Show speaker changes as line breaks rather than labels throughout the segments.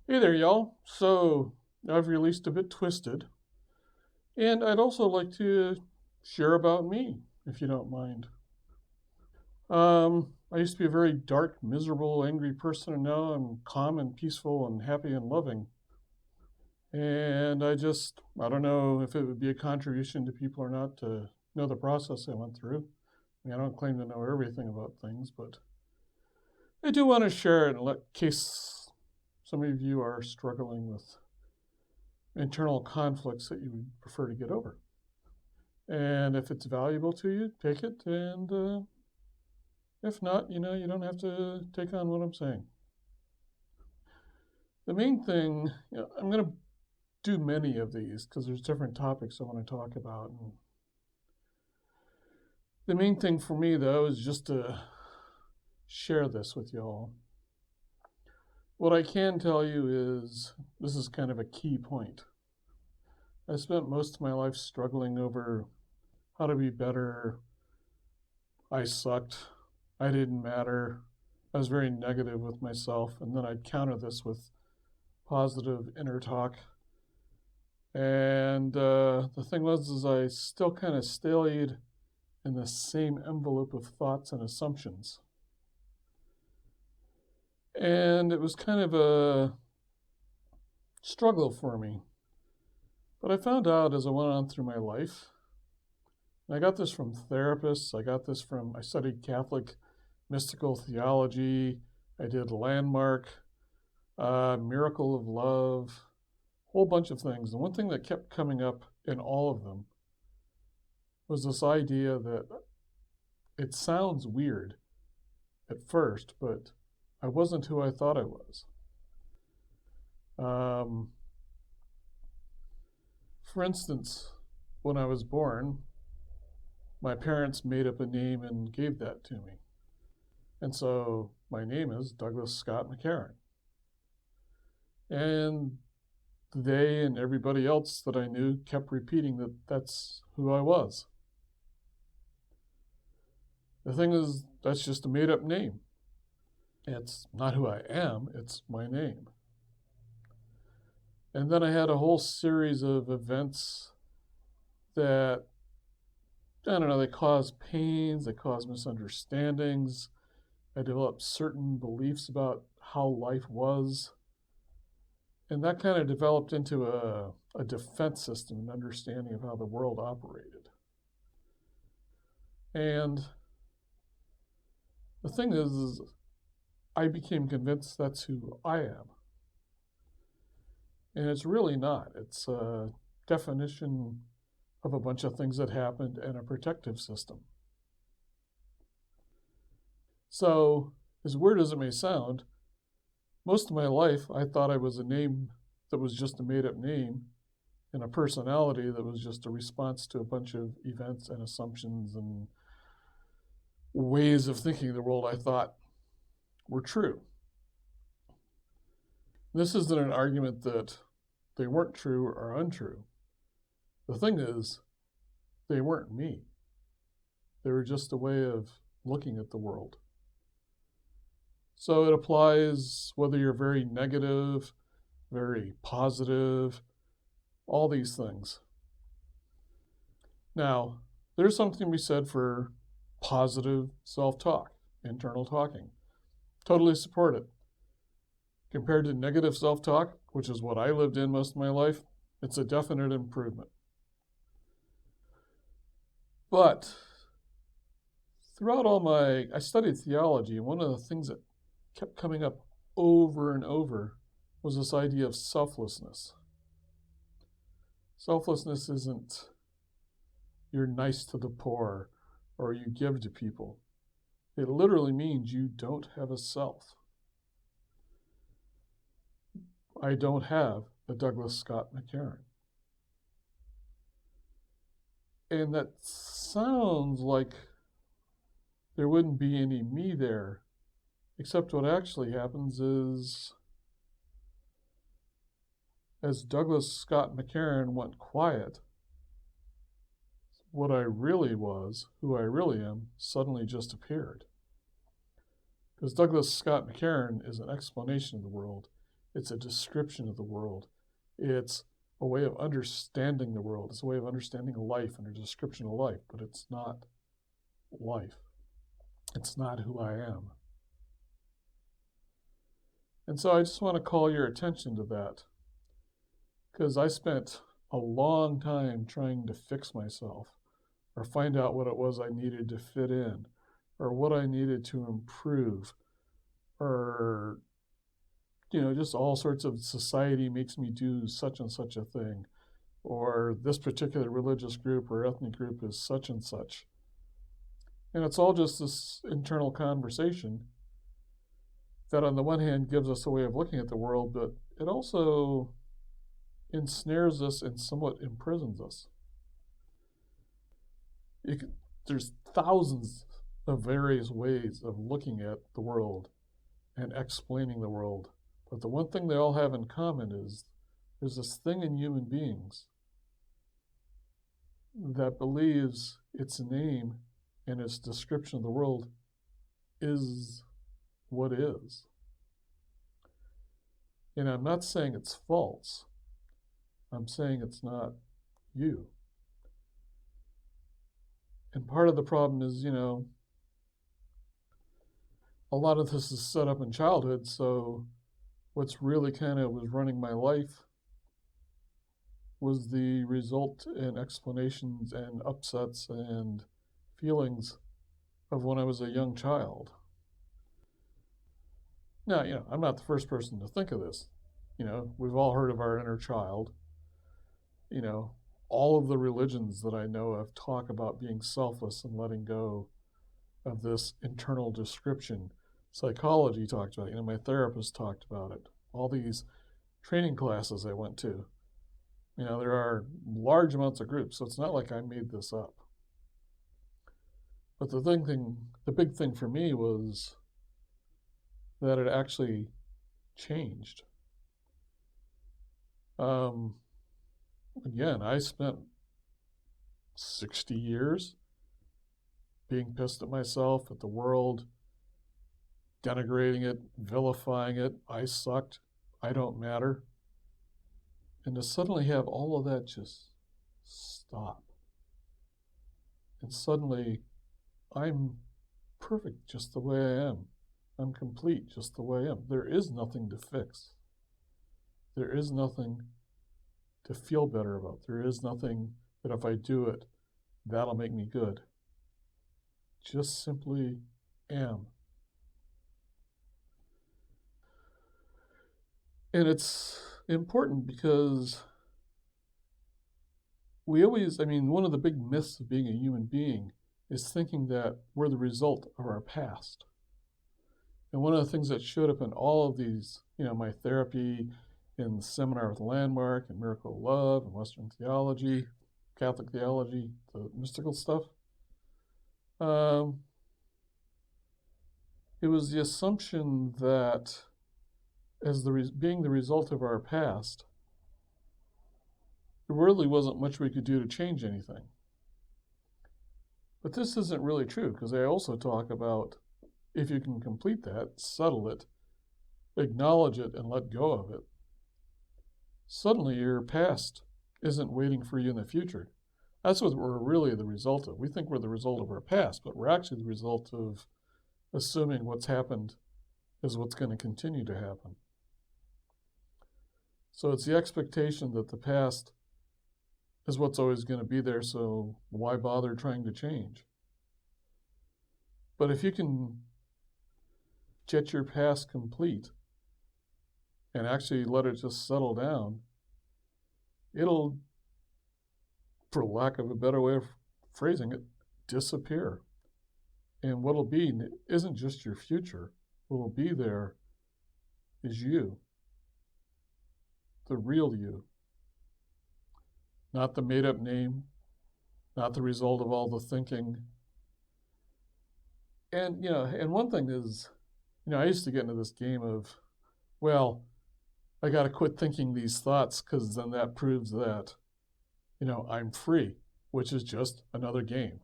Hey there, y'all. So, I've released a bit twisted, and I'd also like to share about me, if you don't mind. I used to be a very dark, miserable, angry person, and now I'm calm and peaceful and happy and loving. And I don't know if it would be a contribution to people or not to know the process I went through. I don't claim to know everything about things, but I do want to share it in case some of you are struggling with internal conflicts that you would prefer to get over. And if it's valuable to you, take it. And if not, you don't have to take on what I'm saying. The main thing, I'm going to do many of these because there's different topics I want to talk about. And the main thing for me, though, is just to share this with y'all. What I can tell you is this is kind of a key point. I spent most of my life struggling over how to be better. I sucked. I didn't matter. I was very negative with myself, and then I'd counter this with positive inner talk. And the thing was, is I still kind of stayed in the same envelope of thoughts and assumptions. And it was kind of a struggle for me. But I found out as I went on through my life, and I got this from therapists, I studied Catholic mystical theology, I did Landmark, Miracle of Love, a whole bunch of things. And one thing that kept coming up in all of them was this idea that it sounds weird at first, but I wasn't who I thought I was. For instance, when I was born, my parents made up a name and gave that to me. And so my name is Douglas Scott McCarron. And they and everybody else that I knew kept repeating that that's who I was. The thing is, that's just a made up name. It's not who I am, it's my name. And then I had a whole series of events that, I don't know, they caused pains, they caused misunderstandings. I developed certain beliefs about how life was. And that kind of developed into a defense system, an understanding of how the world operated. And the thing is I became convinced that's who I am. And it's really not. It's a definition of a bunch of things that happened and a protective system. So, as weird as it may sound, most of my life I thought I was a name that was just a made up name and a personality that was just a response to a bunch of events and assumptions and ways of thinking the world I thought were true. This isn't an argument that they weren't true or untrue. The thing is, they weren't me. They were just a way of looking at the world. So it applies whether you're very negative, very positive, all these things. Now, there's something to be said for positive self-talk, internal talking. Totally support it. Compared to negative self-talk, which is what I lived in most of my life, it's a definite improvement. But throughout I studied theology, and one of the things that kept coming up over and over was this idea of selflessness. Selflessness isn't you're nice to the poor or you give to people. It literally means you don't have a self. I don't have a Douglas Scott McCarron. And that sounds like there wouldn't be any me there, except what actually happens is as Douglas Scott McCarron went quiet, what I really was, who I really am, suddenly just appeared. Because Douglas Scott McCarron is an explanation of the world. It's a description of the world. It's a way of understanding the world. It's a way of understanding life and a description of life, but it's not life. It's not who I am. And so I just want to call your attention to that, because I spent a long time trying to fix myself or find out what it was I needed to fit in or what I needed to improve, or just all sorts of society makes me do such and such a thing, or this particular religious group or ethnic group is such and such. And it's all just this internal conversation that on the one hand gives us a way of looking at the world, but it also ensnares us and somewhat imprisons us. There's thousands of various ways of looking at the world and explaining the world. But the one thing they all have in common is there's this thing in human beings that believes its name and its description of the world is what is. And I'm not saying it's false. I'm saying it's not you. And part of the problem is, a lot of this is set up in childhood, so what's really kind of was running my life was the result and explanations and upsets and feelings of when I was a young child. Now, I'm not the first person to think of this. We've all heard of our inner child. All of the religions that I know of talk about being selfless and letting go of this internal description. Psychology talked about it. My therapist talked about it. All these training classes I went to. There are large amounts of groups, so it's not like I made this up. But the big thing for me was that it actually changed. Again, I spent 60 years being pissed at myself, at the world, denigrating it, vilifying it. I sucked. I don't matter. And to suddenly have all of that just stop. And suddenly, I'm perfect just the way I am. I'm complete just the way I am. There is nothing to fix. There is nothing to feel better about. There is nothing that if I do it, that'll make me good. Just simply am. And it's important because one of the big myths of being a human being is thinking that we're the result of our past. And one of the things that showed up in all of these, my therapy, in the seminar with Landmark and Miracle of Love and Western theology, Catholic theology, the mystical stuff, it was the assumption that as being the result of our past, there really wasn't much we could do to change anything. But this isn't really true, because I also talk about if you can complete that, settle it, acknowledge it, and let go of it, suddenly your past isn't waiting for you in the future. That's what we're really the result of. We think we're the result of our past, but we're actually the result of assuming what's happened is what's going to continue to happen. So it's the expectation that the past is what's always going to be there, so why bother trying to change? But if you can get your past complete and actually let it just settle down, it'll, for lack of a better way of phrasing it, disappear. And what'll be isn't just your future. What'll be there is you, the real you. Not the made-up name, not the result of all the thinking. And, and one thing is, I used to get into this game of, well, I got to quit thinking these thoughts because then that proves that, I'm free, which is just another game.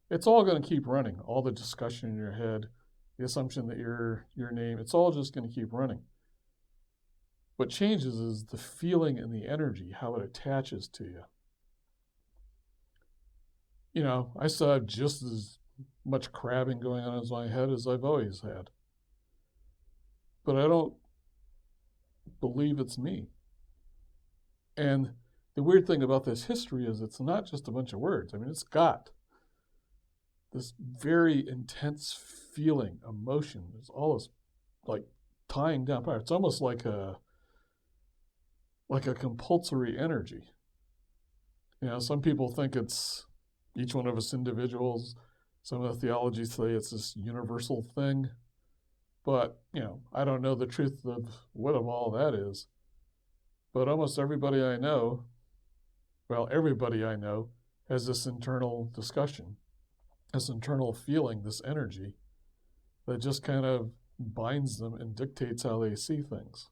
It's all going to keep running. All the discussion in your head, the assumption that your name, it's all just going to keep running. What changes is the feeling and the energy, how it attaches to you. You know, I still have just as much crabbing going on in my head as I've always had. But I don't believe it's me. And the weird thing about this history is it's not just a bunch of words. I mean, it's got this very intense feeling, emotion. There's all this like tying down power. It's almost like a compulsory energy. You know, some people think it's each one of us individuals. Some of the theologies say it's this universal thing. But, you know, I don't know the truth of what of all that is. But almost everybody I know, well, everybody I know has this internal discussion, this internal feeling, this energy that just kind of binds them and dictates how they see things.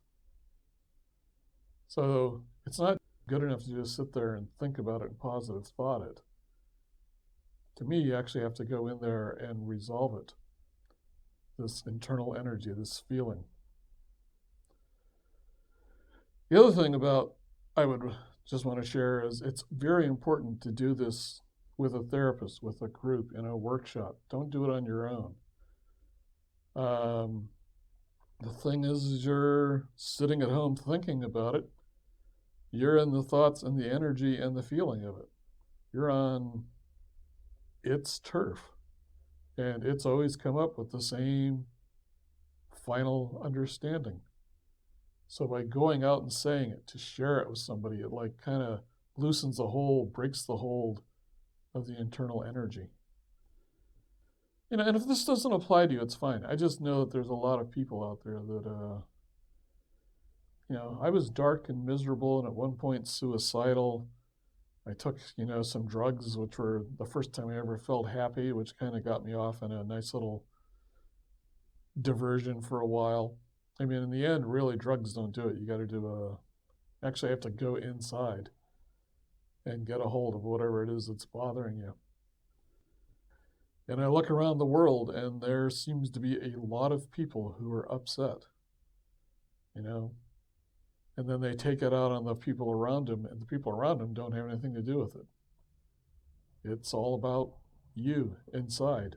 So it's not good enough to just sit there and think about it and positive thought it. To me, you actually have to go in there and resolve it, this internal energy, this feeling. The other thing about I would just want to share is it's very important to do this with a therapist, with a group, in a workshop. Don't do it on your own. The thing is you're sitting at home thinking about it. You're in the thoughts and the energy and the feeling of it. You're on its turf. And it's always come up with the same final understanding. So by going out and saying it, to share it with somebody, it like kind of loosens the hold, breaks the hold of the internal energy. You know, and if this doesn't apply to you, it's fine. I just know that there's a lot of people out there that, you know, I was dark and miserable and at one point suicidal. I took, you know, some drugs, which were the first time I ever felt happy, which kind of got me off in a nice little diversion for a while. I mean, in the end, really, drugs don't do it. You got to do actually have to go inside and get a hold of whatever it is that's bothering you. And I look around the world, and there seems to be a lot of people who are upset, you know, and then they take it out on the people around them, and the people around them don't have anything to do with it. It's all about you inside.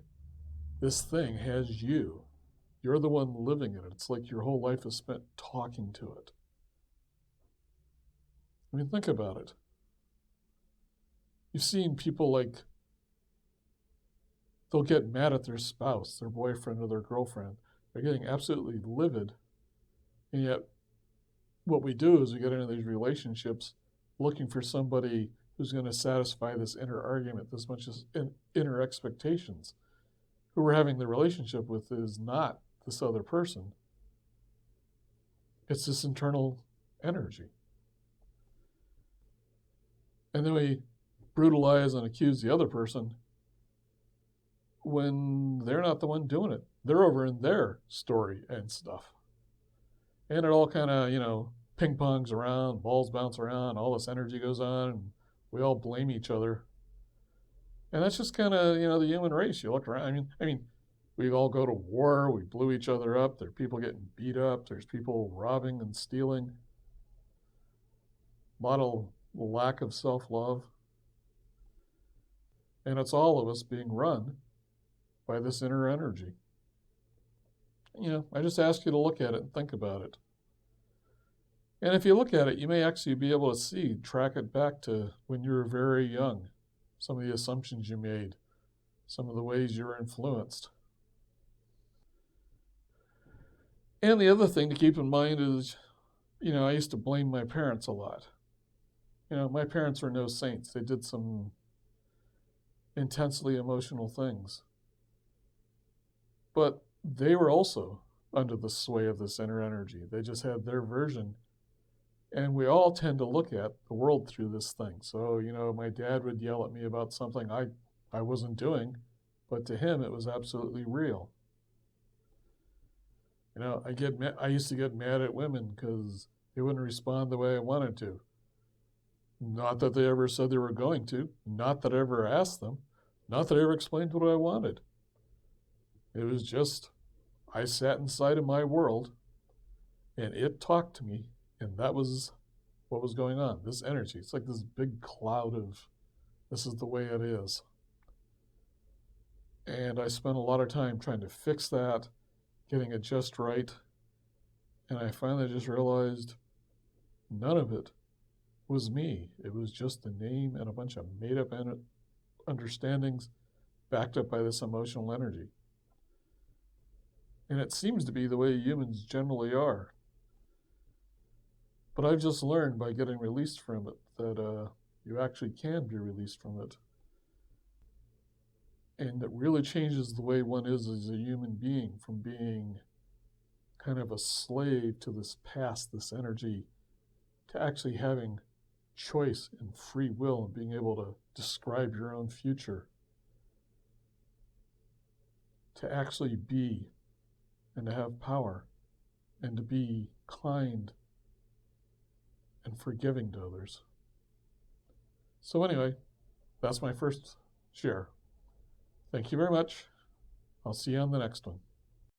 This thing has you. You're the one living in it. It's like your whole life is spent talking to it. I mean, think about it. You've seen people like, they'll get mad at their spouse, their boyfriend, or their girlfriend. They're getting absolutely livid. And yet, what we do is we get into these relationships looking for somebody who's going to satisfy this inner argument, this much as inner expectations. Who we're having the relationship with is not this other person. It's this internal energy. And then we brutalize and accuse the other person when they're not the one doing it. They're over in their story and stuff. And it all kind of, you know, ping pongs around, balls bounce around, all this energy goes on, and we all blame each other. And that's just kind of, you know, the human race. You look around, I mean, we all go to war, we blew each other up, there are people getting beat up, there's people robbing and stealing. A lot of lack of self-love. And it's all of us being run by this inner energy. You know, I just ask you to look at it and think about it. And if you look at it, you may actually be able to track it back to when you were very young, some of the assumptions you made, some of the ways you were influenced. And the other thing to keep in mind is, you know, I used to blame my parents a lot. You know, my parents were no saints. They did some intensely emotional things. But they were also under the sway of this inner energy. They just had their version. And we all tend to look at the world through this thing. So, you know, my dad would yell at me about something I wasn't doing, but to him it was absolutely real. You know, I used to get mad at women because they wouldn't respond the way I wanted to. Not that they ever said they were going to, not that I ever asked them, not that I ever explained what I wanted. It was just, I sat inside of my world and it talked to me And that was what was going on. This energy, it's like this big cloud of, this is the way it is. And I spent a lot of time trying to fix that, getting it just right. And I finally just realized none of it was me. It was just a name and a bunch of made up understandings backed up by this emotional energy. And it seems to be the way humans generally are. But I've just learned by getting released from it that you actually can be released from it. And it really changes the way one is as a human being, from being kind of a slave to this past, this energy, to actually having choice and free will and being able to describe your own future, to actually be and to have power and to be kind and forgiving to others. So anyway, that's my first share. Thank you very much. I'll see you on the next one.